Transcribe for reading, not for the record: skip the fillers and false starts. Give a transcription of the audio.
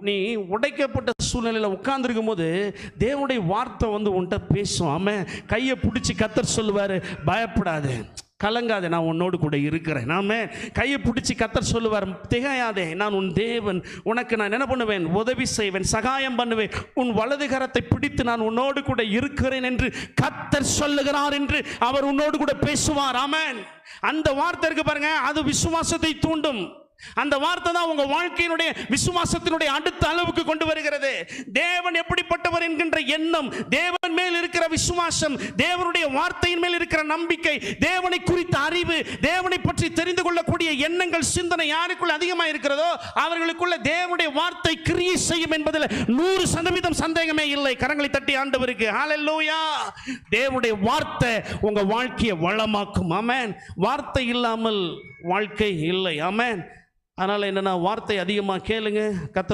நீ உடைக்கப்பட்ட சூழ்நிலையில் உட்கார்ந்துருக்கும் போது தேவனுடைய வார்த்தை உன்கிட்ட பேசும். ஆமென். கையை பிடிச்சி கர்த்தர் சொல்லுவார், பயப்படாதே, கலங்காதே, நான் உன்னோடு கூட இருக்கிறேன். நாம கையை பிடிச்சி கர்த்தர் சொல்லுவார், திகையாதே, நான் உன் தேவன், உனக்கு நான் என்ன பண்ணுவேன், உதவி செய்வேன், சகாயம் பண்ணுவேன், உன் வலது கரத்தை பிடித்து நான் உன்னோடு கூட இருக்கிறேன் என்று கர்த்தர் சொல்லுகிறார் என்று அவர் உன்னோடு கூட பேசுவார். ஆமென். அந்த வார்த்தை இருக்கு பாருங்க, அது விசுவாசத்தை தூண்டும். அந்த வார்த்தை தான் உங்க வாழ்க்கையினுடைய விசுவாசத்தினுடைய அடுத்த அளவுக்கு கொண்டு வருகிறது. தேவன் எப்படிப்பட்டவர் என்கின்ற எண்ணம், தேவன் மேல் இருக்கிற விசுவாசம், தேவனுடைய வார்த்தையின் மேல் இருக்கிற நம்பிக்கை, தேவனை குறித்த அறிவு, தேவனை பற்றி தெரிந்து கொள்ளக்கூடிய எண்ணங்கள், சிந்தனை யாருக்குள்ள அதிகமாக இருக்கிறதோ அவர்களுக்குள்ள தேவனுடைய வார்த்தை கிரியை செய்யும் என்பதில் 100% சந்தேகமே இல்லை. கரங்களை தட்டி ஆண்டவருக்கு ஹல்லேலூயா. தேவனுடைய வார்த்தை உங்க வாழ்க்கையை வளமாக்கும். ஆமென். வார்த்தை இல்லாமல் வாழ்க்கை இல்லை. ஆமென். அதனால என்னன்னா, வார்த்தை அதிகமாக கேளுங்க. கர்த்தர்